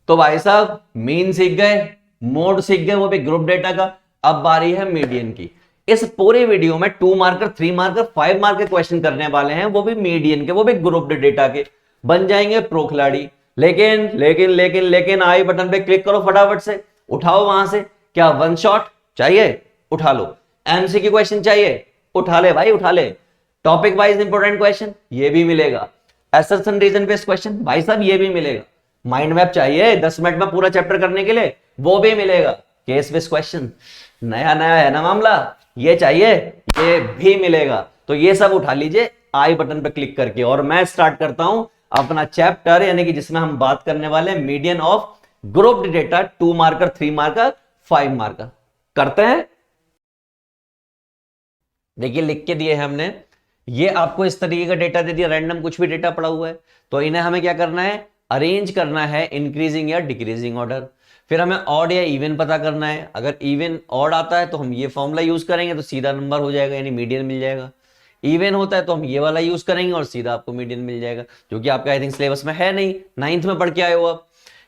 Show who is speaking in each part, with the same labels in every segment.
Speaker 1: तो भाई साहब मीन सीख गए, मोड सीख गए, वो भी ग्रुप डेटा का। अब बारी है मीडियन की। इस पूरे वीडियो में 2 मार्कर, 3 मार्कर, 5 मार्कर क्वेश्चन करने वाले हैं, वो भी मीडियन के, वो भी ग्रुप डेटा के। बन जाएंगे प्रो खिलाड़ी। लेकिन लेकिन लेकिन लेकिन आई बटन पे क्लिक करो फटाफट से, उठाओ वहां से। क्या वन शॉट चाहिए? उठा लो। एमसीक्यू क्वेश्चन चाहिए? उठा ले भाई, उठा ले। टॉपिक वाइज इंपॉर्टेंट क्वेश्चन ये भी मिलेगा। असर्शन रीजन बेस्ड क्वेश्चन भाई साहब ये भी मिलेगा। माइंड मैप चाहिए 10 मिनट में पूरा चैप्टर करने के लिए, वो भी मिलेगा। केस बेस्ड क्वेश्चन नया नया है ना मामला, ये चाहिए, ये भी मिलेगा। तो ये सब उठा लीजिए आई बटन पर क्लिक करके। और मैं स्टार्ट करता हूं अपना चैप्टर, यानी कि जिसमें हम बात करने वाले हैं median of group data, 2 marker, 3 marker, 5 marker. करते हैं। देखिए लिख के दिए हैं हमने, ये आपको इस तरीके का डेटा दे दिया, रैंडम कुछ भी डेटा पड़ा हुआ है। तो इन्हें हमें क्या करना है? अरेंज करना है इंक्रीजिंग या डिक्रीजिंग ऑर्डर। फिर हमें ऑड या इवन पता करना है। अगर इवन ऑड आता है तो हम ये फॉर्मूला यूज करेंगे तो सीधा नंबर हो जाएगा, यानी मीडियन मिल जाएगा। इवन होता है तो हम ये वाला यूज करेंगे और सीधा आपको मीडियन मिल जाएगा, जो कि आपका आई थिंक सिलेबस में है नहीं, 9th में पढ़ के आए हो आप।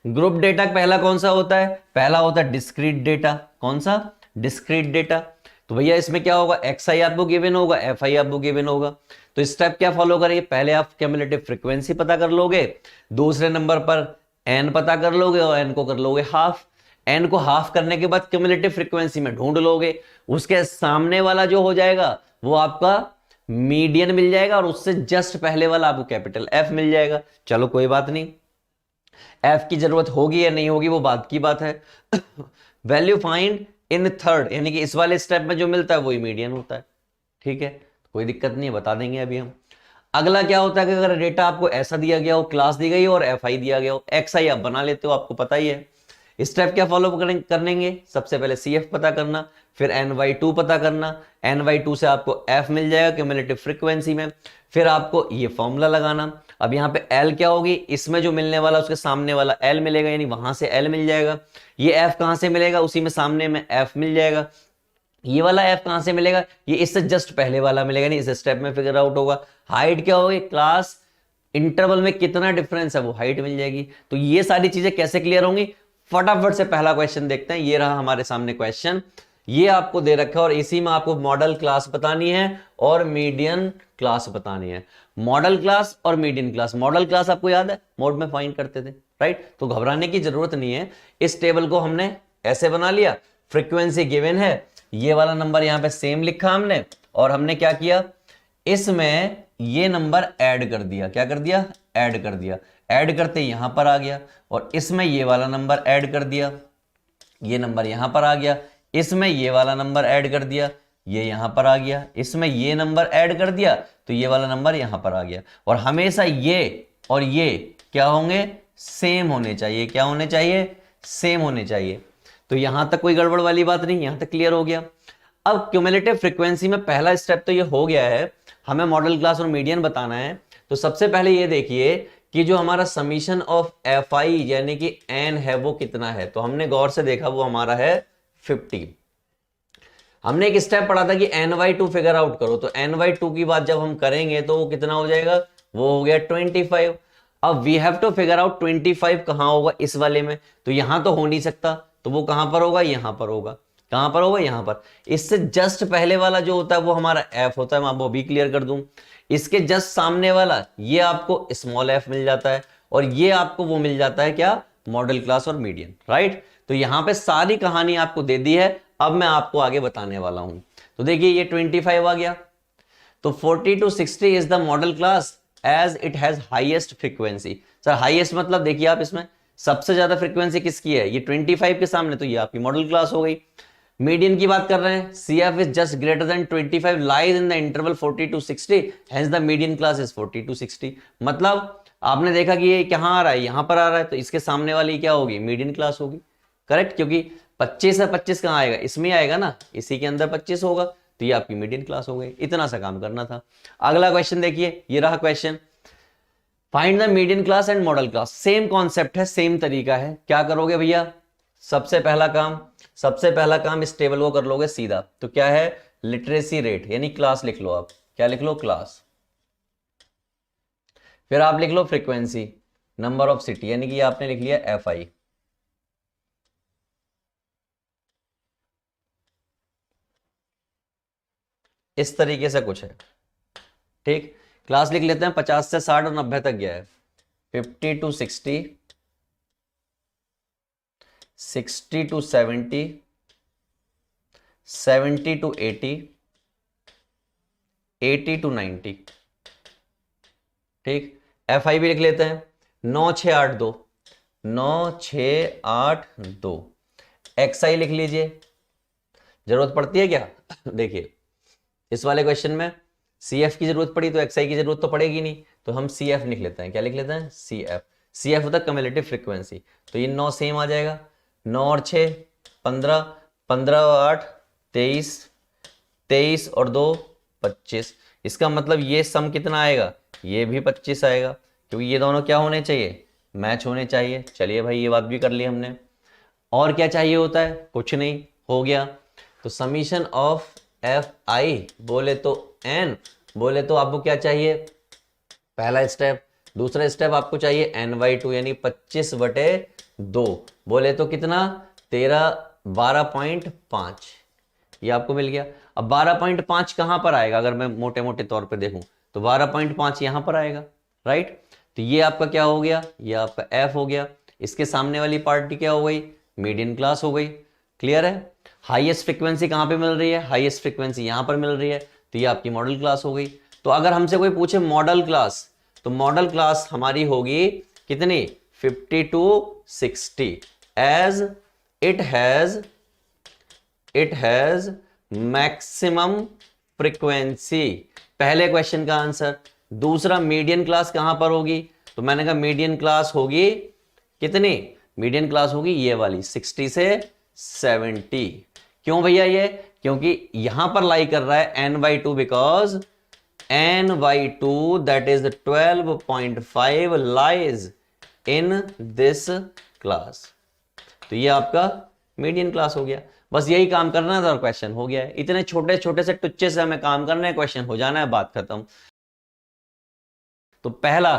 Speaker 1: ग्रुप डेटा पहला कौन सा होता है? पहला होता है डिस्क्रीट डेटा। कौन सा? Discrete data. तो भैया इसमें क्या होगा? एक्स आई आपको गिवन होगा, एफ आई आपको गिवन होगा। तो स्टेप क्या फॉलो करेंगे? पहले आप क्यूमुलेटिव फ्रीक्वेंसी पता कर लोगे, दूसरे नंबर पर एन पता कर लोगे और एन को कर लोगे हाफ। एन को हाफ करने के बाद क्यूमुलेटिव फ्रीक्वेंसी में ढूंढ लोगे, उसके सामने वाला जो हो जाएगा वो आपका मीडियन मिल जाएगा, और उससे जस्ट पहले वाला आपको कैपिटल एफ मिल जाएगा। चलो कोई बात नहीं, एफ की जरूरत होगी या नहीं होगी वो बात की बात है। वैल्यू फाइंड इन थर्ड, यानी कि इस वाले स्टेप में जो मिलता है वही मीडियन होता है। ठीक है, कोई दिक्कत नहीं है, बता देंगे अभी हम। अगला क्या होता है कि अगर डेटा आपको ऐसा दिया गया हो, क्लास दी गई हो और एफ आई दिया गया हो, एक्स आई आप बना लेते हो, आपको पता ही है। स्टेप क्या फॉलो करेंगे? सबसे पहले सी एफ पता करना, फिर NY2 पता करना। NY2 से आपको F मिल जाएगा क्यूमुलेटिव फ्रीक्वेंसी में। फिर आपको ये फॉर्मूला लगाना। अब यहाँ पे L क्या होगी? इसमें जो मिलने वाला उसके सामने वाला L मिलेगा, यानी वहां से L मिल जाएगा। ये F कहां से मिलेगा? उसी में सामने में F मिल जाएगा। ये वाला F कहां से मिलेगा? ये इससे जस्ट पहले वाला मिलेगा, नहीं इस स्टेप में फिगर आउट होगा। हाइट क्या होगी? क्लास इंटरवल में कितना डिफरेंस है वो हाइट मिल जाएगी। तो ये सारी चीजें कैसे क्लियर होंगी? फटाफट से पहला क्वेश्चन देखते हैं। ये रहा हमारे सामने क्वेश्चन, ये आपको दे रखा है और इसी में आपको मॉडल क्लास बतानी है और मीडियन क्लास बतानी है। मॉडल क्लास और मीडियन क्लास। मॉडल क्लास आपको याद है मोड में फाइंड करते थे, राइट? तो घबराने की जरूरत नहीं है। इस टेबल को हमने ऐसे बना लिया, फ्रीक्वेंसी गिवन है, ये वाला नंबर यहां पे सेम लिखा हमने, और हमने क्या किया? इसमें ये नंबर ऐड कर दिया। क्या कर दिया? ऐड कर दिया। ऐड करते यहां पर आ गया, और इसमें ये वाला नंबर ऐड कर दिया, ये नंबर यहां पर आ गया। इसमें ये वाला नंबर ऐड कर दिया, ये यहां पर आ गया। इसमें ये नंबर ऐड कर दिया तो ये वाला नंबर यहां पर आ गया। और हमेशा ये और ये क्या होंगे? सेम होने चाहिए। क्या होने चाहिए? सेम होने चाहिए। तो यहां तक कोई गड़बड़ वाली बात नहीं, यहां तक क्लियर हो गया। अब क्यूमुलेटिव फ्रीक्वेंसी में पहला स्टेप तो ये हो गया है, हमें मॉडल क्लास और मीडियन बताना है। तो सबसे पहले ये देखिए कि जो हमारा समीशन ऑफ एफ आई यानी कि एन है वो कितना है। तो हमने गौर से देखा वो हमारा है 50। हमने एक स्टेप पढ़ा था कि NY2 फिगर आउट करो, तो NY2 की बात जब हम करेंगे तो वो कितना हो जाएगा? वो हो गया 25। अब we have to figure out 25 कहां होगा इस वाले में, तो यहां तो हो नहीं सकता, तो वो कहां पर होगा? यहां पर होगा। कहां पर होगा? यहां पर। इससे जस्ट पहले वाला जो होता है वो हमारा F होता है, मैं आपको अभी क्लियर कर दूं। इसके जस्ट सामने वाला ये आपको स्मॉल f मिल जाता है, और ये आपको वो मिल जाता है क्या? मॉडल क्लास और मीडियन, राइट? तो यहां पे सारी कहानी आपको दे दी है, अब मैं आपको आगे बताने वाला हूं। तो देखिए ये 25 आ गया, तो 40 to 60 is the modal class as it has highest frequency. Sir highest मतलब देखिए आप इसमें सबसे ज्यादा फ्रीक्वेंसी किसकी है? ये 25 के सामने, तो ये आपकी मॉडल क्लास हो गई। मीडियन की बात कर रहे हैं, CF is just greater than 25 lies in the interval 40 to 60, hence the median class is 40 to 60। मतलब आपने देखा कि ये कहां आ रहा है? यहां पर आ रहा है, तो इसके सामने वाली क्या होगी? मीडियन क्लास होगी, करेक्ट? क्योंकि 25 है, 25 कहां आएगा? इसमें आएगा ना, इसी के अंदर 25 होगा, तो ये आपकी मीडियन क्लास हो गई। इतना सा काम करना था। अगला क्वेश्चन देखिए, ये रहा question, find the median class and model class. Same concept है, सेम तरीका है। क्या करोगे भैया? सबसे पहला काम इस टेबल को कर लोगे सीधा। तो क्या है? लिटरेसी रेट, यानी क्लास लिख लो आप। क्या लिख लो? क्लास। फिर आप लिख low frequency, number of city, यानी कि आपने लिख लिया FI। इस तरीके से कुछ है, ठीक। क्लास लिख लेते हैं, 50 से 60 और 90 तक गया है, 50 to 60, 60 to 70, 70 to 80, 80 to 90, ठीक। FI भी लिख लेते हैं, 9682, 9682। XI लिख लीजिए, जरूरत पड़ती है क्या? देखिए इस वाले क्वेश्चन में CF की जरूरत पड़ी तो XI की जरूरत तो पड़ेगी नहीं, तो हम CF लिख लेते हैं। क्या लिख लेते हैं? CF। CF होता है कम्युलेटिव फ्रीक्वेंसी। तो ये 9 सेम आ जाएगा, 9 और 6 15, 15 और 8 23, 23 और 2 25। इसका मतलब ये सम कितना आएगा? ये भी 25 आएगा, क्योंकि ये दोनों क्या होने चाहिए? मैच होने चाहिए। चलिए भाई, ये बात भी कर ली हमने। और क्या चाहिए होता है? कुछ नहीं, हो गया। तो समीशन ऑफ FI बोले तो N, बोले तो आपको क्या चाहिए? पहला स्टेप। दूसरा स्टेप आपको चाहिए N/2 यानी 25/2, बोले तो कितना? 12.5। ये आपको मिल गया। अब 12.5 कहां पर आएगा? अगर मैं मोटे मोटे तौर पे देखूं तो 12.5 यहां पर आएगा, राइट। तो ये आपका क्या हो गया? ये आपका F हो गया। इसके सामने वाली पार्टी क्या हो गई? मीडियन क्लास हो गई। क्लियर है? हाईएस्ट फ्रीक्वेंसी कहां पे मिल रही है? हाईएस्ट फ्रीक्वेंसी यहां पर मिल रही है, तो ये आपकी मॉडल क्लास हो गई। तो अगर हमसे कोई पूछे मॉडल क्लास, तो मॉडल क्लास हमारी होगी कितनी? 50 to 60, as it has maximum frequency. पहले क्वेश्चन का आंसर। दूसरा, मीडियन क्लास कहां पर होगी? तो मैंने कहा मीडियन क्लास होगी कितनी? मीडियन क्लास होगी ये वाली, 60 से 70। क्यों भैया? ये क्योंकि यहां पर लाई कर रहा है N/2, because N/2 that is 12.5 lies in this class. तो ये आपका मीडियन क्लास हो गया। बस यही काम करना था और क्वेश्चन हो गया है। इतने छोटे छोटे से टुच्चे से हमें काम करना है, क्वेश्चन हो जाना है, बात खत्म। तो पहला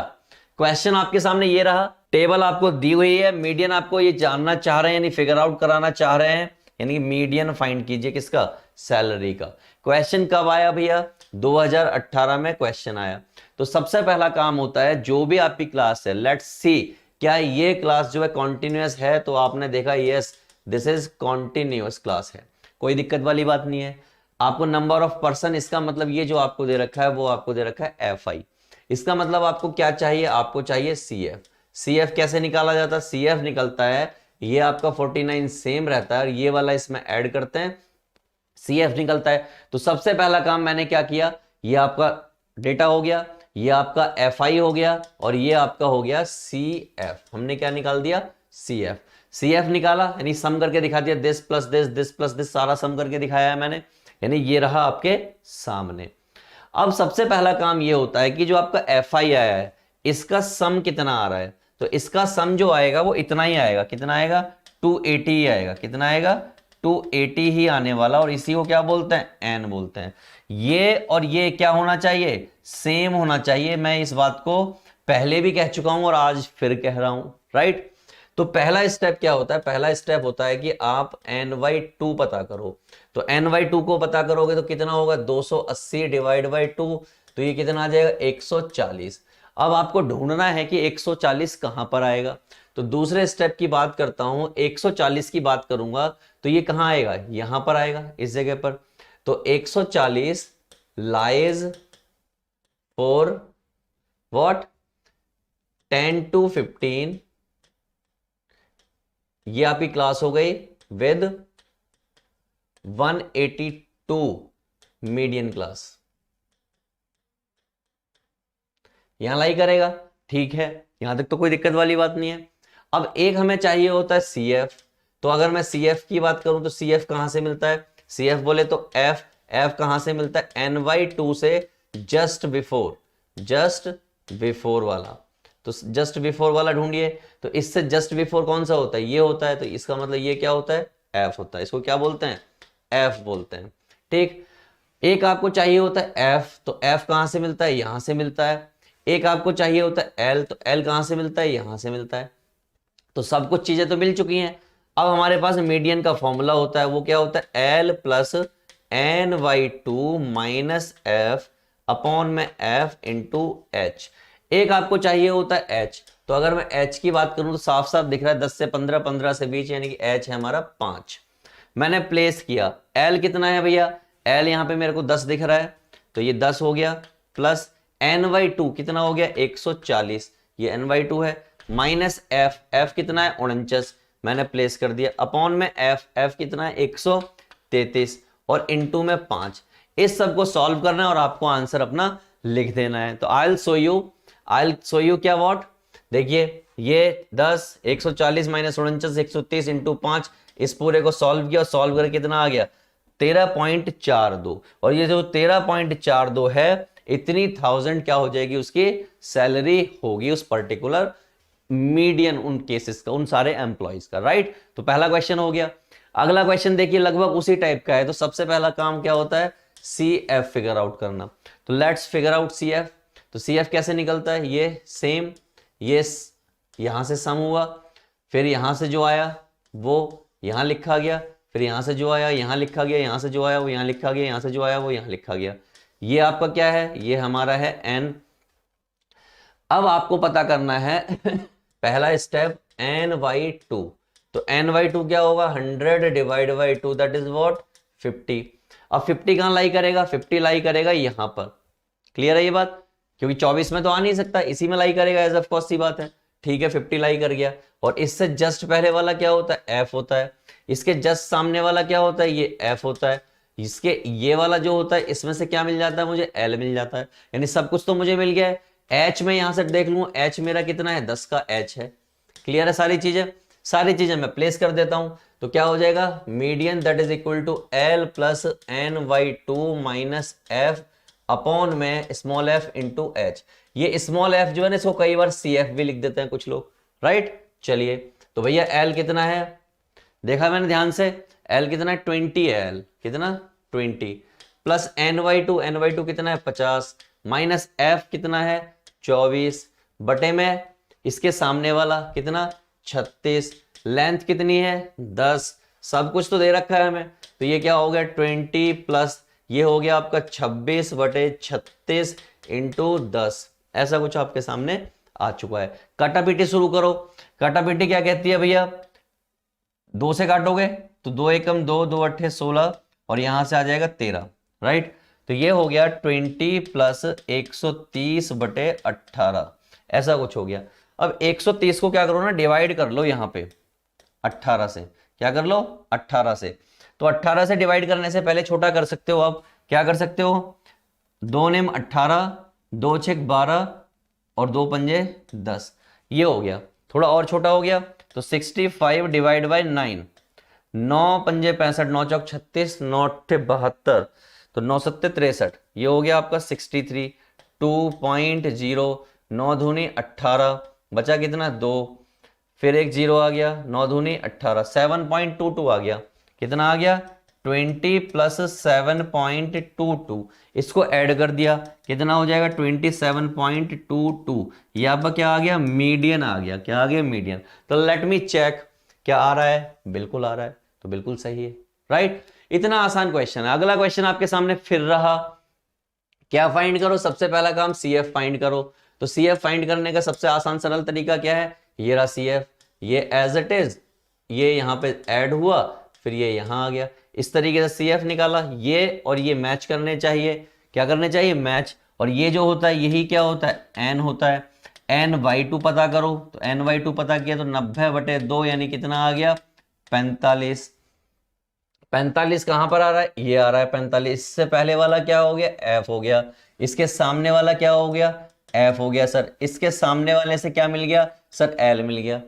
Speaker 1: क्वेश्चन आपके सामने ये रहा, टेबल आपको दी हुई है, मीडियन आपको ये जानना चाह रहे हैं यानी फिगर आउट कराना चाह रहे हैं, यानी मीडियन फाइंड कीजिए किसका? सैलरी का। क्वेश्चन कब आया भैया? 2018 में क्वेश्चन आया। तो सबसे पहला काम होता है, जो भी आपकी क्लास है, लेट्स सी क्या ये क्लास जो है कॉन्टिन्यूअस है? तो आपने देखा yes, this is continuous class है, कोई दिक्कत वाली बात नहीं है। आपको नंबर ऑफ पर्सन, इसका मतलब ये जो आपको दे रखा है वो आपको दे रखा है FI। इसका मतलब आपको क्या चाहिए? आपको चाहिए CF। CF कैसे निकाला जाता है? CF निकलता है, ये आपका 49 सेम रहता है और ये वाला इसमें ऐड करते हैं, CF निकलता है। तो सबसे पहला काम मैंने क्या किया? ये आपका डेटा हो गया, ये आपका FI हो गया और ये आपका हो गया CF। हमने क्या निकाल दिया? CF। CF निकाला यानी सम करके दिखा दिया, this plus this, this plus this, सारा सम करके दिखाया है मैंने, यानी ये रहा आपके सामने। अब सबसे पहला काम ये होता है कि जो आपका FI आया है इसका सम कितना आ रहा है? तो इसका सम जो आएगा वो इतना ही आएगा। कितना आएगा? 280 ही आएगा। कितना आएगा? 280 ही आने वाला, और इसी को क्या बोलते हैं? N बोलते हैं। ये और ये क्या होना चाहिए? सेम होना चाहिए। मैं इस बात को पहले भी कह चुका हूं और आज फिर कह रहा हूं, राइट। तो पहला स्टेप क्या होता है? पहला स्टेप होता है कि आप N/2 पता करो। तो N/2 को पता करोगे तो कितना होगा? 280 डिवाइड बाई 2, तो ये कितना आ जाएगा? 140। अब आपको ढूंढना है कि 140 कहां पर आएगा। तो दूसरे स्टेप की बात करता हूं, 140 की बात करूंगा तो ये कहां आएगा? यहां पर आएगा, इस जगह पर। तो 140 लाइज फॉर व्हाट? 10 to 15। ये आपकी क्लास हो गई विद 182 मीडियन क्लास। यहां लाई करेगा, ठीक है, यहां तक तो कोई दिक्कत वाली बात नहीं है। अब एक हमें चाहिए होता है CF। तो अगर मैं CF की बात करूं तो CF कहां से मिलता है? CF बोले तो F कहां से मिलता है? N/2 से जस्ट बिफोर वाला। तो जस्ट बिफोर वाला ढूंढिए। तो इससे जस्ट बिफोर कौन सा होता है? ये होता है। तो इसका मतलब ये क्या होता है? F होता है। इसको क्या बोलते हैं? F बोलते हैं, ठीक। एक आपको चाहिए होता है F, तो F कहां से मिलता है? यहां से मिलता है। एक आपको चाहिए होता है L, तो L कहां से मिलता है? यहां से मिलता है। तो सब कुछ चीजें तो मिल चुकी हैं। अब हमारे पास मीडियन का फॉर्मूला होता है, वो क्या होता है? L plus ny2 minus F upon में एफ इंटू एच। एक आपको चाहिए होता है h, तो अगर मैं h की बात करूं तो साफ साफ दिख रहा है 10 से 15, 15 से 20, यानी कि h है हमारा 5। मैंने प्लेस किया, l कितना है भैया, l यहां पे मेरे को 10 दिख रहा है, तो ये 10 हो गया, प्लस ny2 कितना हो गया 140, ये ny2 है, माइनस f कितना है 49, मैंने प्लेस कर दिया, अपॉन में f कितना है 133 और इनटू में 5। इस सब को सॉल्व करना है और आपको आंसर अपना लिख देना है। तो आई विल शो यू क्या व्हाट, देखिए ये 10 140 माइनस 49 130 इंटू 5, इस पूरे को सॉल्व किया, सॉल्व करके कितना आ गया 13.42, और ये जो 13.42 है इतनी 1000 क्या हो जाएगी उसकी सैलरी होगी उस पर्टिकुलर मीडियन उन केसेस का, उन सारे एम्प्लॉयज का, राइट। तो पहला क्वेश्चन हो गया। अगला क्वेश्चन देखिए लगभग उसी टाइप का है, तो सबसे पहला काम क्या होता है CF फिगर आउट करना। तो लेट्स फिगर आउट CF। तो CF कैसे निकलता है, ये सेम, ये यहां से सम हुआ, फिर यहां से जो आया वो यहां लिखा गया, फिर यहां से जो आया यहां लिखा गया, यहां से जो आया वो यहां लिखा गया, यहां से जो आया वो यहां लिखा गया। ये आपका क्या है, ये हमारा है n। अब आपको पता करना है पहला स्टेप ny2। तो ny2 क्या होगा 100 divide by 2 that is what 50। अब 50 कहां लाई करेगा, 50 लाई करेगा यहां पर। क्लियर है ये बात, क्योंकि 24 में तो आ नहीं सकता, इसी में लाई करेगा, एज ऑफ कोर्स सी बात है। ठीक है 50 लाई कर गया, और इससे जस्ट पहले वाला क्या होता है f होता है, इसके जस्ट सामने वाला क्या होता है ये f होता है, इसके ये वाला जो होता है इसमें से क्या मिल जाता है मुझे l मिल जाता है, यानी सब कुछ तो मुझे मिल गया है। h में यहां से देख लूं, h मेरा कितना है 10 का h है। क्लियर है सारी चीजें मैं प्लेस कर देता हूं, तो क्या हो जाएगा median that is equal to l plus ny2 minus f upon में स्मॉल f इंटू एच। ये स्मॉल f जो है ना इसको कई बार CF भी लिख देते हैं कुछ लोग, राइट। चलिए तो भैया l कितना है, देखा मैंने ध्यान से, l कितना है 20 है, l कितना 20 प्लस ny2 कितना है 50 माइनस f कितना है 24 बटे में इसके सामने वाला कितना 36, लेंथ कितनी है 10, सब कुछ तो दे रखा है हमें, तो ये क्या हो गया 20 प्लस ये हो गया आपका 26 बटे 36 इंटू 10, ऐसा कुछ आपके सामने आ चुका है। काटापीटी शुरू करो। काटापीटी क्या कहती है भैया, 2 से काटोगे तो 2 एकम 2, 2 अट्ठे 16 और यहां से आ जाएगा 13, राइट। तो ये हो गया 20 प्लस 130 बटे 18, ऐसा कुछ हो गया। अब 130 को क्या करो ना डिवाइड कर लो यहाँ पे 18 से, क्या कर लो 18 से, तो 18 से डिवाइड करने से पहले छोटा कर सकते हो, आप क्या कर सकते हो 2 नेम 18, 2 छेक 12 और 2 पंजे 10, ये हो गया। थोड़ा और छोटा हो गया तो 65 डिवाइड बाई 9, 9 पंजे 65, 9 चौक 36, 9 अट्ठे 72, तो 9 सत्ते 63, ये हो गया आपका 63, 2.0, 9 दूनी 18, बचा कितना 2, फिर एक 0 आ गया, 9 दूनी 18, 7.22 आ गया, कितना आ गया 20 प्लस 7.22, इसको ऐड कर दिया कितना हो जाएगा 27.22, ये आपका क्या आ गया मीडियन आ गया, क्या आ गया मीडियन। तो लेट मी चेक क्या आ रहा है, बिल्कुल आ रहा है, तो बिल्कुल सही है, राइट। इतना आसान क्वेश्चन है। अगला क्वेश्चन आपके सामने फिर रहा, क्या फाइंड करो, सबसे पहला काम CF फाइंड करो। तो CF फाइंड करने का सबसे आसान सरल तरीका क्या है, ये रहा CF, ये एज इट इज ये यहाँ पे ऐड हुआ, फिर ये यहाँ आ गया, इस तरीके से CF निकाला, ये और ये मैच करने चाहिए, क्या करने चाहिए मैच, और ये जो होता है यही क्या होता है n होता है, ny2 पता करो, तो ny2 पता किया तो 90 बटे 2 यानी कितना आ गया 45, 45 कहां पर आ रहा है, ये आ रहा है 45, इससे पहले वाला क्या हो गया f हो गया, इसके सामने वाला क्या हो गया f हो गया सर, इसके सामने वाले से क्या मिल गया सर l मिल गया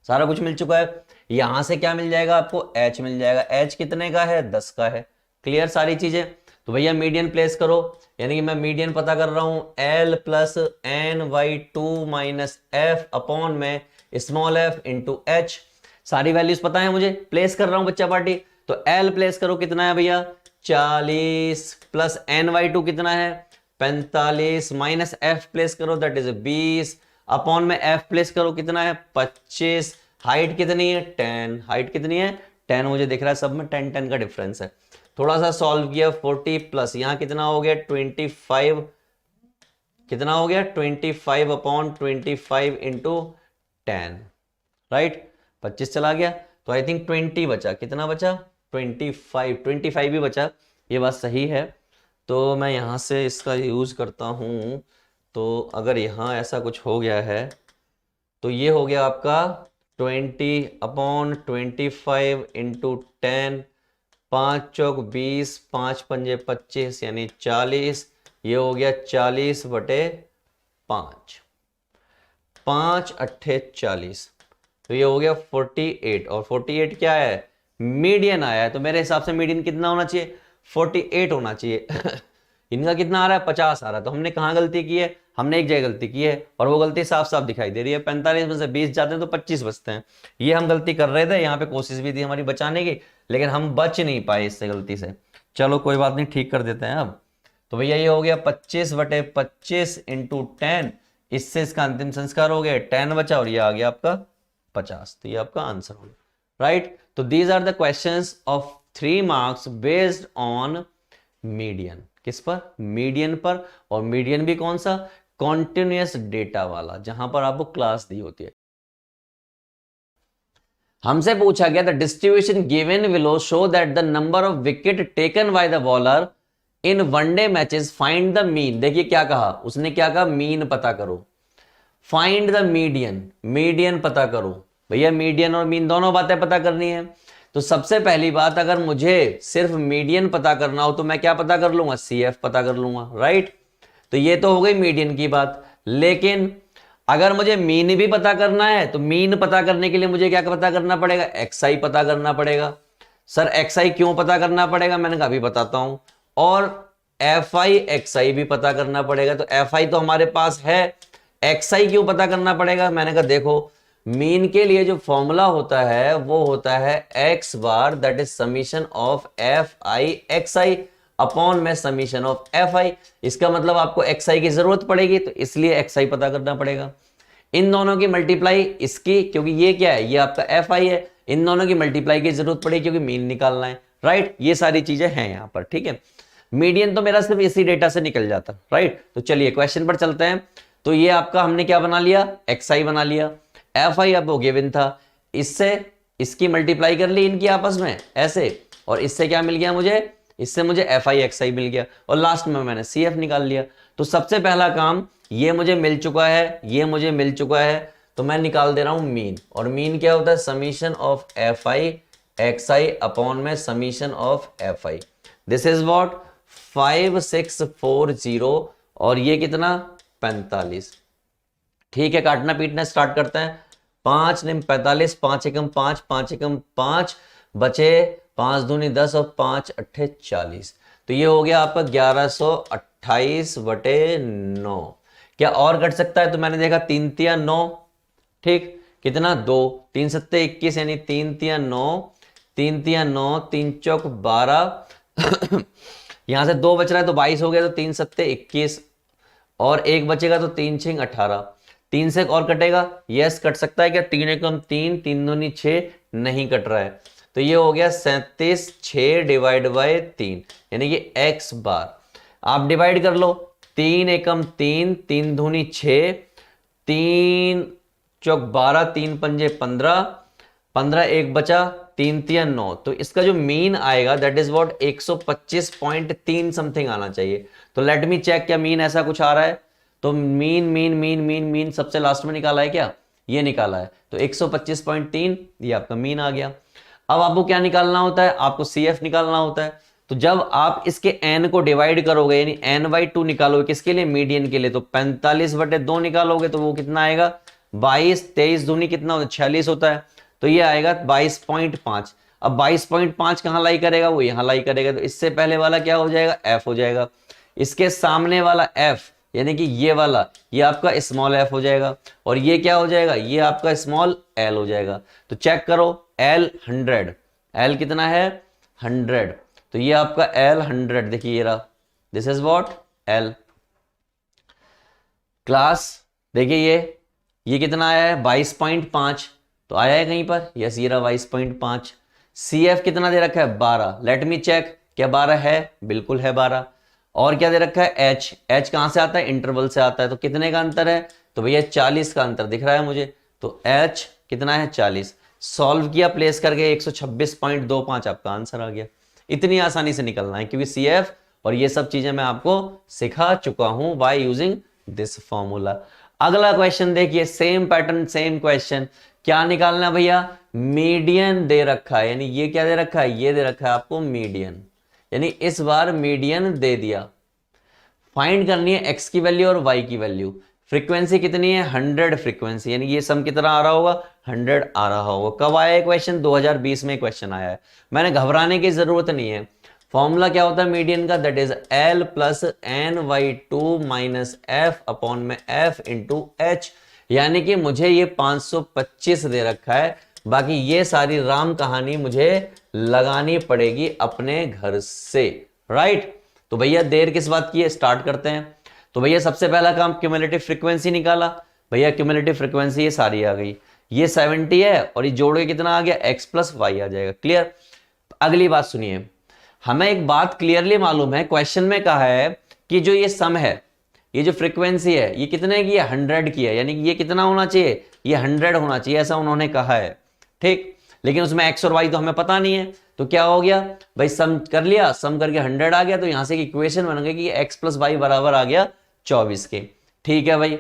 Speaker 1: सारा कुछ मिल चुका है। यहां से क्या मिल जाएगा आपको h मिल जाएगा, h कितने का है 10 का है। क्लियर सारी चीजें। तो भैया मीडियन प्लेस करो, यानी कि मैं मीडियन पता कर रहा हूं l plus ny2 minus f upon में स्मॉल f इंटू h, सारी वैल्यूज पता है मुझे, प्लेस कर रहा हूं बच्चा पार्टी। तो l प्लेस करो कितना है भैया 40 प्लस ny2 कितना है 45 माइनस f प्लेस करो दैट इज 20 अपॉन में f प्लेस करो कितना है 25, हाइट कितनी है 10, हाइट कितनी है 10 मुझे दिख रहा है सब में 10 10 का डिफरेंस है। थोड़ा सा सॉल्व किया, 40 प्लस यहाँ कितना हो गया 25, कितना हो गया 25 अपॉन 25 इंटू 10, राइट, 25 चला गया तो आई थिंक 20 बचा, कितना बचा 25 भी बचा, ये बात सही है। तो मैं यहाँ से इसका यूज करता हूँ, तो अगर यहाँ ऐसा कुछ हो गया है तो ये हो गया आपका 20 अपॉन 25 इंटू 10, 5 चौक 20, 5 पंजे 25 यानी 40, ये हो गया 40 बटे 5, 5 अट्ठे 40, तो ये हो गया 48, और 48 क्या है मीडियन आया है, तो मेरे हिसाब से मीडियन कितना होना चाहिए 48 होना चाहिए। इनका कितना आ रहा है 50 आ रहा है, तो हमने कहाँ गलती की है, हमने एक जगह गलती की है और वो गलती साफ साफ दिखाई दे रही है। 45 में से 20 जाते हैं तो 25 बचते हैं, ये हम गलती कर रहे थे, यहाँ पे कोशिश भी थी हमारी बचाने की, लेकिन हम बच नहीं पाए इससे गलती से। चलो कोई बात नहीं, ठीक कर देते हैं अब। तो भैया ये हो गया 25 बटे 25 इंटू 10, इससे इसका अंतिम संस्कार हो गया, 10 बचा और ये आ गया आपका 50, तो ये आपका आंसर होगा, राइट। तो these are the questions of 3 marks based on median, किस पर मीडियन पर, और मीडियन भी कौन सा कॉन्टिन्यूअस डेटा वाला, जहां पर आपको क्लास दी होती है। हमसे पूछा गया the distribution given below show that the number of wicket taken by the bowler in one day matches, find the mean. देखिए क्या कहा उसने, क्या कहा मीन पता करो, फाइंड द मीडियन, मीडियन पता करो। भैया मीडियन और मीन दोनों बातें पता करनी है, तो सबसे पहली बात अगर मुझे सिर्फ मीडियन पता करना हो तो मैं क्या पता कर लूंगा CF पता कर लूंगा, राइट। तो ये तो हो गई मीडियन की बात, लेकिन अगर मुझे मीन भी पता करना है तो मीन पता करने के लिए मुझे क्या पता करना पड़ेगा, XI पता करना पड़ेगा। सर XI क्यों पता करना पड़ेगा, मैंने कहा अभी बताता हूं, और FI XI भी पता करना पड़ेगा। तो FI तो हमारे पास है, XI क्यों पता करना पड़ेगा, मैंने कहा देखो मीन के लिए जो फॉर्मूला होता है वो होता है x bar that is summation of FI XI upon में समीशन ऑफ FI। इसका मतलब आपको XI की जरूरत पड़ेगी, तो इसलिए XI पता करना पड़ेगा। इन दोनों की मल्टीप्लाई इसकी, क्योंकि ये क्या है, ये आपका FI है, इन दोनों की मल्टीप्लाई की जरूरत पड़ेगी क्योंकि मीन निकालना है, राइट। ये सारी चीजें हैं यहां पर, ठीक है। मीडियन तो मेरा सिर्फ इसी डेटा से निकल जाता, राइट। तो चलिए क्वेश्चन पर चलते हैं। तो ये आपका हमने क्या बना लिया, XI बना लिया, FI अब वो गिवन था, इससे इसकी मल्टीप्लाई कर ली इनकी आपस में ऐसे, और इससे क्या मिल गया मुझे, इससे मुझे FI XI मिल गया, और लास्ट में मैंने CF निकाल लिया। तो सबसे पहला काम ये मुझे मिल चुका है, ये मुझे मिल चुका है, तो मैं निकाल दे रहा हूं मीन, और मीन क्या होता है summation of FI XI upon में summation of FI। This is what 5640, और ये कितना 45। ठीक है, काटना पीटना स्टार्ट करते हैं। 5 निम 45, 5 एकम 5, 5 एकम 5, बचे 5 दूनी 10 और 5 अट्ठे 40। तो ये हो गया आपका 1128 बटे 9। क्या और घट सकता है, तो मैंने देखा 3 तिया 9, ठीक, कितना 2, 3 सत्ते 21 यानी 3 तिया 9, 3 तिया 9, 3 चौक 12 यहां से 2 बच रहा है तो 22 हो गया, तो 3 सत्ते 21 और 1 बचेगा तो 3 6 18। 3 से और कटेगा, यस कट सकता है क्या, 3 एकम 3, 3 दूनी 6, नहीं कट रहा है, तो ये हो गया 37, 6 डिवाइड बाय 3 यानी कि x बार। आप डिवाइड कर लो, 3 एकम 3, 3 दूनी 6, 3 चौक 12, 3 पंजे 15, 15 एक बचा, 3 तिया 9। तो इसका जो मीन आएगा दैट इज व्हाट 125.3 समथिंग आना चाहिए। तो लेट मी चेक, क्या मीन ऐसा कुछ आ रहा है, तो mean mean mean mean mean सबसे लास्ट में निकाला है क्या, ये निकाला है, तो 125.3 ये आपका मीन आ गया। अब आपको क्या निकालना होता है, आपको CF निकालना होता है। तो जब आप इसके n को डिवाइड करोगे यानी n/2 निकालोगे, किसके लिए, मीडियन के लिए, तो 45 बटे 2 निकालोगे तो वो कितना आएगा 22, 23 दूनी कितना होता है 46 होता है, तो ये आएगा 22.5। अब 22.5 कहां लाई करेगा, वो यहां लाई करेगा, तो इससे पहले वाला क्या हो जाएगा F हो जाएगा, इसके सामने वाला F यानी कि ये वाला, ये आपका स्मॉल f हो जाएगा, और ये क्या हो जाएगा, ये आपका स्मॉल l हो जाएगा। तो चेक करो l 100, l कितना है 100, तो ये आपका l 100, देखिए ये रहा, this is what l class. देखिए ये कितना आया है 22.5, तो आया है कहीं पर, यस ये रहा 22.5। CF कितना दे रखा है 12, लेट मी चेक, क्या 12 है? बिल्कुल है 12। और क्या दे रखा है? h। h कहां से आता है? इंटरवल से आता है। तो कितने का अंतर है? तो भैया 40 का अंतर दिख रहा है मुझे। तो h कितना है? 40। सॉल्व किया प्लेस करके 126.25 आपका आंसर आ गया। इतनी आसानी से निकलना है क्योंकि CF और ये सब चीजें मैं आपको सिखा चुका हूं बाय यूजिंग दिस फॉर्मूला। अगला क्वेश्चन देखिए, सेम पैटर्न सेम क्वेश्चन। क्या निकालना भैया? मीडियन दे रखा है, यानी ये क्या दे रखा है? ये दे रखा है आपको मीडियन, यानी इस बार मीडियन दे दिया। फाइंड करनी है x की वैल्यू और y की वैल्यू। फ्रीक्वेंसी कितनी है? 100 फ्रीक्वेंसी, यानी ये सम कितना आ रहा होगा? 100 आ रहा होगा। कब आया है क्वेश्चन? 2020 में क्वेश्चन आया है। मैंने घबराने की जरूरत नहीं है। फॉर्मूला क्या होता है मीडियन का? That is L plus NY2 minus F upon में F इंटू H, यानी कि मुझे ये 525 दे रखा है। बाकी ये सारी राम कहानी मुझे लगानी पड़ेगी अपने घर से, राइट? तो भैया देर किस बात की है, स्टार्ट करते हैं। तो भैया सबसे पहला काम क्यूमुलेटिव फ्रीक्वेंसी निकाला। भैया क्यूमुलेटिव फ्रीक्वेंसी ये सारी आ गई, ये 70 है और ये जोड़ के कितना आ गया? x प्लस वाई आ जाएगा। क्लियर? अगली बात सुनिए, हमें एक बात क्लियरली मालूम है, क्वेश्चन में कहा है कि जो ये सम है, ये जो फ्रीक्वेंसी है, ये कितने की है? 100 की है, यानी कि ये कितना होना चाहिए? ये 100 होना चाहिए, ऐसा उन्होंने कहा है। ठीक, लेकिन उसमें x और y तो हमें पता नहीं है, तो क्या हो गया भाई? सम कर लिया, सम करके 100 आ गया, तो यहां से एक इक्वेशन बन गई कि x प्लस वाई बराबर आ गया 24 के। ठीक है भाई,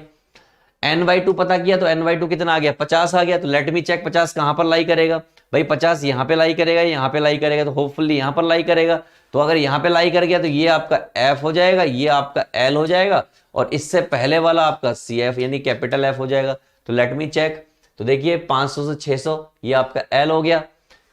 Speaker 1: ny2 पता किया तो ny2 कितना आ गया? 50 आ गया। तो लेट मी चेक 50 कहां पर लाई करेगा भाई? 50 यहां पे लाई करेगा, यहां पे लाई करेगा, तो होपफुली यहां पर लाई करेगा। तो अगर यहां पे लाई कर गया तो ये आपका f हो जाएगा, ये आपका l हो जाएगा, और इससे पहले वाला आपका CF यानी कैपिटल F हो जाएगा। तो लेट मी चेक, तो देखिए 500 से 600 ये आपका L हो गया,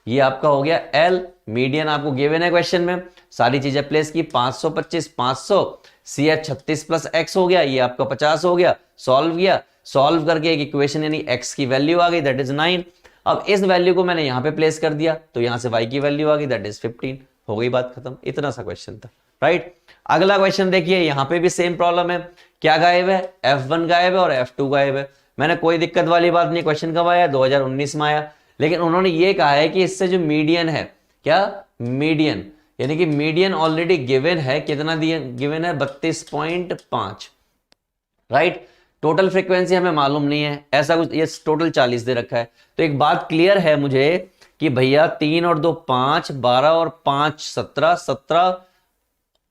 Speaker 1: ये आपका हो गया L। मीडियन आपको गिवन है क्वेश्चन में, सारी चीजें प्लेस की, 525 500, CF 36 प्लस x हो गया, ये आपका 50 हो गया। सॉल्व किया, सॉल्व करके एक इक्वेशन यानी x की वैल्यू आ गई, दैट इज 9। अब इस वैल्यू को मैंने यहां पे प्लेस कर दिया, तो यहां से y की वैल्यू आ गई, दैट इज 15। हो गई बात खत्म। इतना सा क्वेश्चन था, राइट? अगला क्वेश्चन देखिए, यहां पे भी सेम प्रॉब्लम है। क्या गायब है? F1 गायब है और F2 गायब है। मैंने कोई दिक्कत वाली बात नहीं, क्वेश्चन कब आया? 2019 में आया। लेकिन उन्होंने ये कहा है कि इससे जो मीडियन है, क्या मीडियन, यानी कि मीडियन ऑलरेडी गिवन है, कितना दिया गिवन है? 32.5, राइट? टोटल फ्रीक्वेंसी हमें मालूम नहीं है, ऐसा कुछ, ये टोटल 40 दे रखा है। तो एक बात क्लियर है मुझे कि भैया 3 और 2 5, 12 और 5 17, 17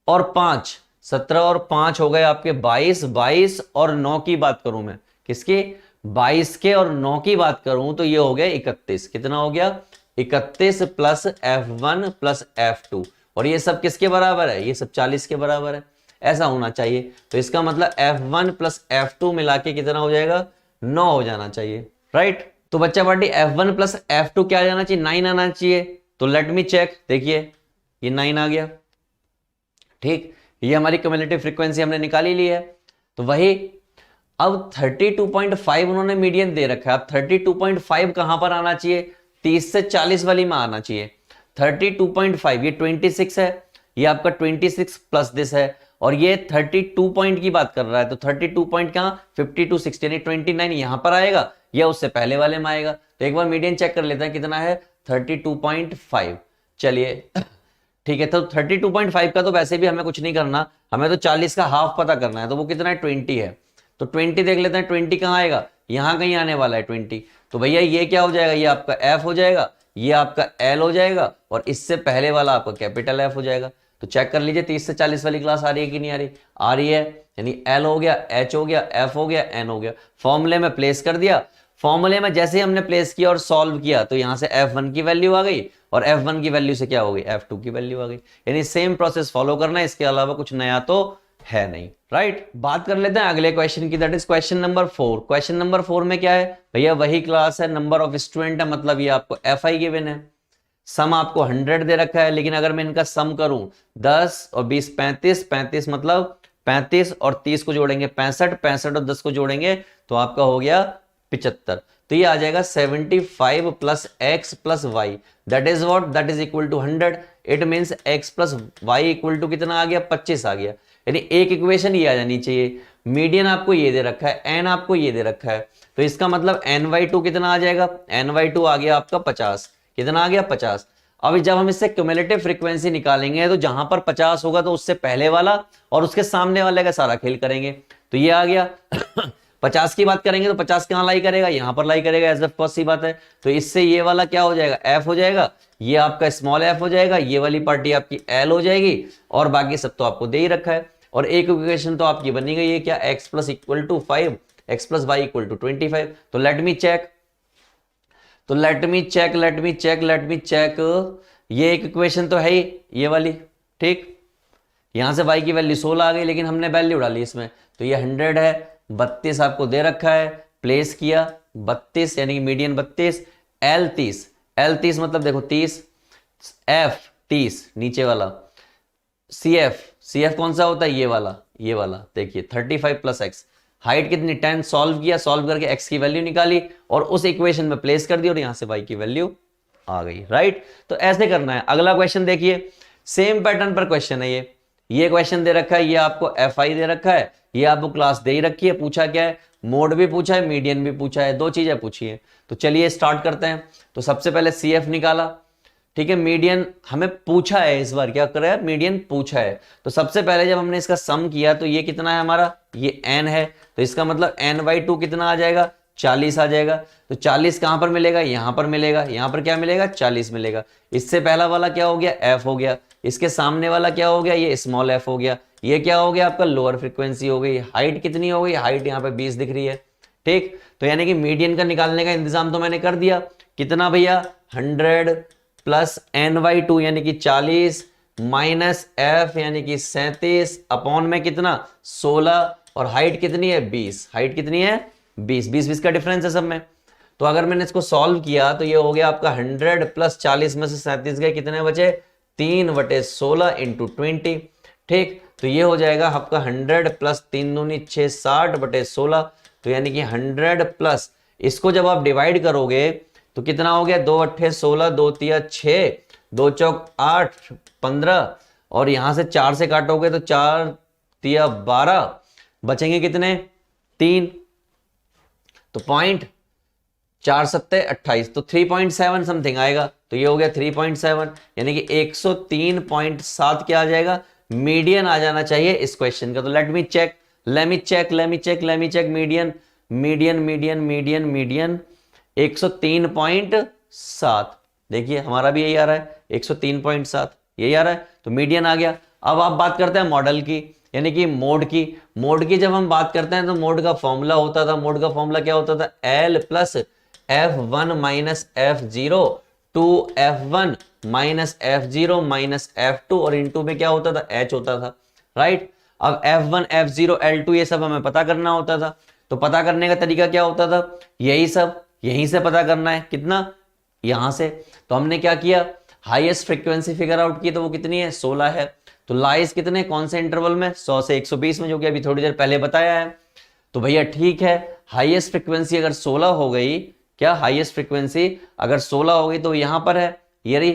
Speaker 1: और 5 17 और 5 हो गए आपके 22, 22 और 9 की बात करूं मैं, किसकी? 22 के और 9 की बात करूं तो ये हो गया 31। कितना हो गया? 31 प्लस F1 प्लस F2, और ये सब किसके बराबर है? ये सब 40 के बराबर है, ऐसा होना चाहिए। तो इसका मतलब F1 प्लस F2 मिला के कितना हो जाएगा? 9 हो जाना चाहिए, राइट? तो बच्चा पार्टी F1 प्लस F2 क्या आ जाना चाहिए? 9 आना चाहिए। तो लेट मी चेक, देखिए ये 9 आ गया। ठीक, ये हमारी क्यूमुलेटिव फ्रीक्वेंसी हमने निकाली ली है। तो वही अब 32.5 उन्होंने मीडियन दे रखा है। अब 32.5 कहां पर आना चाहिए? 30 से 40 वाली में आना चाहिए। 32.5 ये 26 है, ये आपका 26 प्लस दिस है, और ये 32 पॉइंट की बात कर रहा है। तो 32 पॉइंट कहां? 52 60 यानी 29 यहां पर आएगा या उससे पहले वाले में आएगा। तो एक बार मीडियन चेक कर लेते हैं, कितना है? 32.5। चलिए ठीक है, तो 32.5 का तो वैसे भी हमें कुछ नहीं करना, हमें तो 40 का हाफ पता करना है। तो वो कितना है? 20 है। तो 20 देख लेते हैं, 20 कहां आएगा? यहां कहीं आने वाला है 20। तो भैया ये क्या हो जाएगा? ये आपका F हो जाएगा, ये आपका L हो जाएगा, और इससे पहले वाला आपका कैपिटल F हो जाएगा। तो चेक कर लीजिए 30 से 40 वाली क्लास आ रही है कि नहीं आ रही? आ रही है, यानी L हो गया, H हो गया, F हो गया, N हो गया। फॉर्मूले में प्लेस कर दिया, फॉर्मूले में जैसे ही हमने प्लेस किया और सॉल्व किया तो यहां से F1 की वैल्यू आ गई, और F1 की वैल्यू से क्या हो गई? F2 की वैल्यू आ गई। यानी सेम प्रोसेस फॉलो करना है, इसके अलावा कुछ नया तो है नहीं, राइट? बात कर लेते हैं अगले क्वेश्चन की, that is question number 4। Question number 4 में क्या है भैया? वही क्लास है, नंबर ऑफ स्टूडेंट है, मतलब ये आपको FI गिवन है। सम आपको 100 दे रखा है, लेकिन अगर मैं इनका सम करूं 10 और 20 35, 35 मतलब 35 और 30 को जोड़ेंगे 65, 65 और 10 को जोड़ेंगे तो आपका हो गया 75। तो ये आ जाएगा 75 plus x plus Y, that is what? That is equal to 100। It means x plus Y equal to कितना आ गया? 25 आ गया। यानी एक इक्वेशन ये आ जानी चाहिए। मीडियन आपको ये दे रखा है, n आपको ये दे रखा है, तो इसका मतलब ny2 कितना आ जाएगा? ny2 आ गया आपका 50। कितना आ गया? 50। अब जब हम इससे क्यूमुलेटिव फ्रीक्वेंसी निकालेंगे तो जहां पर 50 होगा तो उससे पहले वाला और उसके सामने वाले का सारा खेल करेंगे। तो ये आ गया 50 की बात करेंगे तो 50 कहां लाई करेगा, यहां पर लाई करेगा, एज ऑफ कोर्स सी बात है। तो इससे ये वाला क्या हो जाएगा, एफ हो जाएगा, ये आपका स्मॉल एफ हो जाएगा, ये वाली पार्टी आपकी एल हो जाएगी, और बाकी सब तो आपको दे ही रखा है। और एक इक्वेशन तो आपकी बनी गई है क्या, x plus equal to 5, x plus Y equal to 25। तो लेट मी चेक, ये एक इक्वेशन तो है ही, ये वाली, ठीक। यहां से y की वैल्यू 16 आ गई, लेकिन हमने वैल्यू डाली इसमें, तो ये 100 है, 32 आपको दे रखा है, प्लेस किया 32 यानी कि मीडियन 32, L 30 मतलब देखो 30, F 30 नीचे वाला, CF कौन सा होता है, ये वाला देखिए 35 प्लस एक्स, हाइट कितनी 10, सॉल्व किया, सॉल्व करके x की वैल्यू निकाली और उस इक्वेशन में प्लेस कर दी और यहां से y की वैल्यू आ गई, राइट। तो ऐसे करना है। अगला क्वेश्चन देखिए, सेम पैटर्न पर क्वेश्चन है ये क्वेश्चन दे रखा है, ये आपको FI दे रखा है, ये आपको क्लास दे ही रखी है, पूछा क्या है, मोड भी पूछा है, मीडियन भी पूछा है, दो चीजें पूछी है। तो चलिए स्टार्ट करते हैं। तो सबसे पहले CF निकाला, ठीक है, मीडियन हमें पूछा है, इस बार क्या कर रहा है, मीडियन पूछा है। तो सबसे पहले जब हमने इसका सम किया तो ये कितना है हमारा, ये n है, तो इसका मतलब n/2 कितना आ जाएगा, 40 आ जाएगा। तो 40 कहां पर मिलेगा, यहां पर मिलेगा, यहां पर क्या मिलेगा, 40 मिलेगा। इससे पहला वाला क्या हो गया, f हो गया, इसके सामने वाला क्या हो गया, ये स्मॉल f हो गया, ये क्या हो गया आपका लोअर फ्रीक्वेंसी हो गई। हाइट कितनी हो गई, हाइट यहाँ पे 20 दिख रही है, ठीक। तो यानी कि मीडियन का निकालने का इंतजाम तो मैंने कर दिया, कितना भैया 100 प्लस n/2 यानी कि 40 माइनस f यानी कि 37 अपॉन में कितना 16 और हाइट कितनी है 20, हाइट कितनी है 20 का डिफरेंस है सब में। तो अगर मैंने इसको सॉल्व किया तो ये हो गया आपका 100 प्लस 40 में से 37 गए, कितने बचे 3/16 इंटू 20, ठीक। तो ये हो जाएगा आपका 100 प्लस 3 दूनी 6 60/16, तो यानी कि 100 प्लस इसको जब आप डिवाइड करोगे तो कितना हो गया, 2 8 16, 2 3 6, 2 चौक 8 15, और यहां से 4 से काटोगे तो 4 3 12, बचेंगे कितने 3, तो 4 7 28, तो 3.7 समथिंग आएगा। तो ये हो गया 3.7 यानी कि 103.7 क्या आ जाएगा, मीडियन आ जाना चाहिए इस क्वेश्चन का। तो लेट मी चेक मीडियन 103.7, देखिए हमारा भी यही आ रहा है 103.7, यही आ रहा है, तो मीडियन आ गया। अब आप बात करते हैं मॉडल की, यानी कि मोड की जब हम बात करते हैं तो मोड का फॉर्मूला होता था, मोड का फॉर्मूला क्या होता था, L plus F1 minus F0 two F1 minus F0 minus F2 और इनटू में क्या होता था, H होता था, राइट। अब F1 F0 L2 ये सब हमें पता करना होता था, तो पता करने का तरीका क्या होता था, यही सब यहीं से पता करना है, कितना यहां से। तो हमने क्या किया, हाईएस्ट फ्रीक्वेंसी फिगर आउट की, तो वो कितनी है 16 है, तो लाइज कितने कौन से इंटरवल में 100 से 120 में, जो कि अभी थोड़ी देर पहले बताया है। तो भैया ठीक है, हाईएस्ट फ्रीक्वेंसी अगर 16 हो गई, क्या हाईएस्ट फ्रीक्वेंसी अगर 16 हो गई तो यहां पर है ये रही,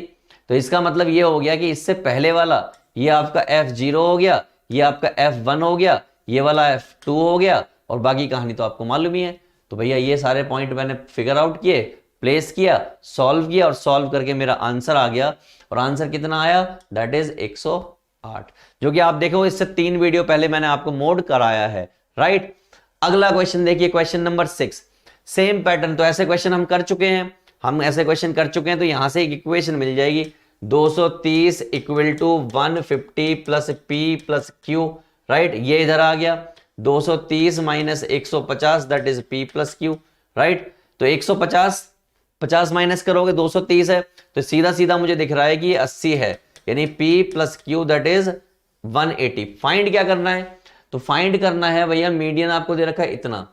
Speaker 1: तो इसका मतलब ये हो गया कि इससे पहले वाला ये आपका F0 हो गया, ये आपका F1 हो गया, ये वाला F2 हो गया, और बाकी कहानी तो आपको मालूम ही है। तो भैया ये सारे पॉइंट मैंने फिगर आउट किए, प्लेस किया, सॉल्व किया, और सॉल्व करके मेरा आंसर आ गया, और आंसर कितना आया, दैट इज 108, जो कि आप देखो इससे 3 वीडियो पहले मैंने आपको मोड कराया है, राइट। अगला क्वेश्चन देखिए, क्वेश्चन नंबर 6, सेम पैटर्न। तो ऐसे क्वेश्चन हम कर चुके हैं, तो यहां से एक इक्वेशन मिल जाएगी, 230 equal to 150 plus P plus Q, right. ये इधर आ गया 230 minus 150 that is P plus Q, right. तो 150 माइनस करोगे 230 है, तो सीधा सीधा मुझे दिख रहा है कि ये 80 है, यानी P plus Q that is 180। Find क्या करना है, तो फाइंड करना है भैया, मीडियन आपको दे रखा है इतना,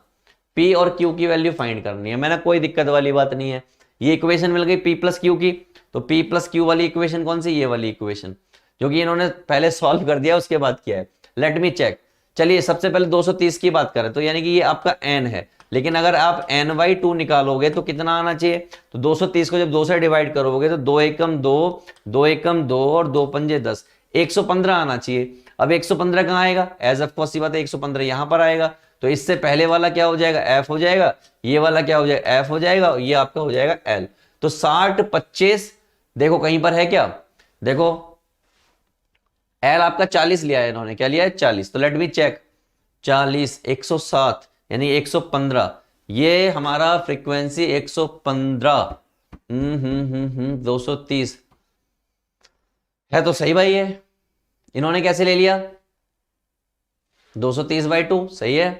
Speaker 1: P और Q की वैल्यू फाइंड करनी है, मैंने कोई दिक्कत वाली बात नहीं है। ये इक्वेशन मिल गई P प्लस क्यू की, तो P प्लस क्यू वाली इक्वेशन कौन सी, ये वाली इक्वेशन, जो कि इन्होंने पहले सॉल्व कर दिया उसके बाद किया है। लेट मी चेक, चलिए सबसे पहले 230 की बात करें, तो यानी कि ये आपका n है, लेकिन अगर आप n/2 निकालोगे तो कितना आना चाहिए, तो 230 को जब 2 से डिवाइड करोगे तो 2 एकम 2, 2 एकम 2 और 2 पंजे 10, 115 आना चाहिए। अब 115 कहाँ आएगा, एज ऑफ कोर्स सी बात है 115 यहां पर आएगा, तो इससे पहले वाला क्या हो जाएगा, f हो जाएगा, ये वाला क्या हो जाएगा, f हो जाएगा, और ये आपका हो जाएगा l। तो 60 25 देखो कहीं पर है क्या, देखो एल आपका 40 लिया है इन्होंने, क्या लिया है 40, तो लेट मी चेक 40 107 यानी 115, ये हमारा फ्रीक्वेंसी 115 230 है तो सही भाई है। इन्होंने कैसे ले लिया 230/2 सही है।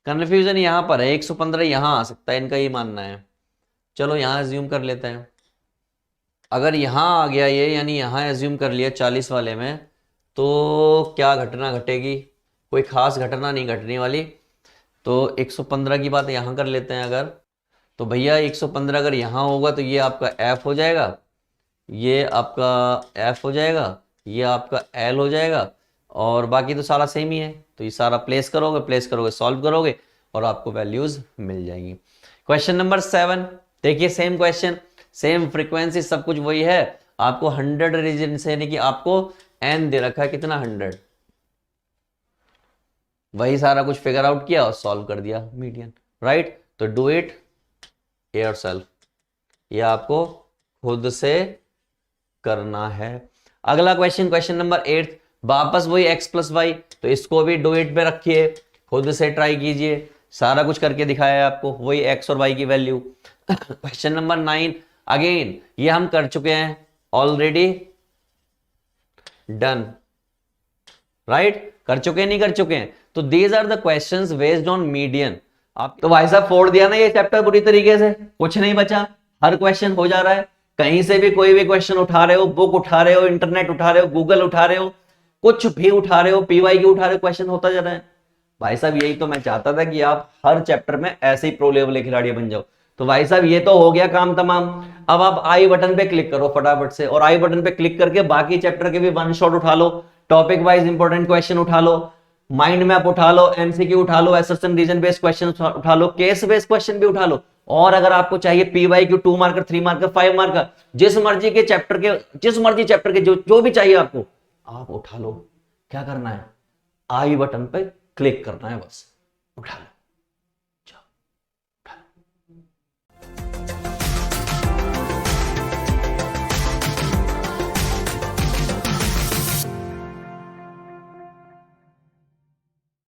Speaker 1: कंफ्यूजन यहां पर है 115 यहां आ सकता है, इनका ये मानना है। चलो यहां एज्यूम कर लेते हैं, अगर यहां आ गया ये यानी यहां एज्यूम कर लिया 40 वाले में, तो क्या घटना घटेगी, कोई खास घटना नहीं घटने वाली। तो 115 की बात यहां कर लेते हैं अगर, तो भैया 115 अगर यहां होगा तो ये आपका एफ हो जाएगा, ये आपका एफ हो जाएगा, ये आपका एल हो जाएगा, और बाकी तो सारा सेम ही है। तो ये सारा प्लेस करोगे सॉल्व करोगे और आपको वैल्यूज मिल जाएंगी। क्वेश्चन नंबर 7 देखिए, सेम क्वेश्चन, सेम फ्रीक्वेंसी, सब कुछ वही है। आपको 100 रीजन से यानी कि आपको एन दे रखा है कितना 100, वही सारा कुछ फिगर आउट किया और सॉल्व कर दिया मीडियन, राइट। तो डू इट योरसेल्फ, ये आपको खुद से करना है। अगला क्वेश्चन, क्वेश्चन नंबर 8, वापस वही x प्लस वाई, तो इसको भी डू इट पे रखिए, खुद से ट्राई कीजिए, सारा कुछ करके दिखाया है आपको, वही x और y की वैल्यू। क्वेश्चन नंबर 9 अगेन ये हम कर चुके हैं ऑलरेडी, डन, राइट, कर चुके हैं नहीं कर चुके हैं। तो these are the questions based on median. आप तो भाई साहब फोड़ दिया ना ये चैप्टर पूरी तरीके से, कुछ नहीं बचा, हर क्वेश्चन हो जा रहा है। कहीं से भी कोई भी क्वेश्चन उठा रहे हो, बुक उठा रहे हो, इंटरनेट उठा रहे हो, गूगल उठा रहे हो, कुछ भी उठा रहे हो, पीवाईक्यू उठा रहे हो, क्वेश्चन होता जा रहा है। भाई साहब यही तो मैं चाहता था कि आप हर चैप्टर में ऐसे ही प्रो लेवल के खिलाड़ी बन जाओ। तो भाई साहब ये तो हो गया काम तमाम। अब आप आई बटन पे क्लिक करो फटाफट से, और आई बटन पे क्लिक करके बाकी चैप्टर के भी वन शॉट उठा लो, टॉपिक वाइज इंपॉर्टेंट क्वेश्चन उठा लो, माइंड मैप उठा लो, एमसीक्यू उठा लो, एसएसएम रीजन बेस्ड क्वेश्चन उठा लो, केस बेस्ड क्वेश्चन भी उठा लो, और अगर आपको चाहिए पीवाईक्यू 2 मार्कर 3 मार्कर 5 मार्कर, जिस मर्जी चैप्टर के जो भी चाहिए आपको आप उठा लो। क्या करना है, आई बटन पे क्लिक करना है, बस उठा लो।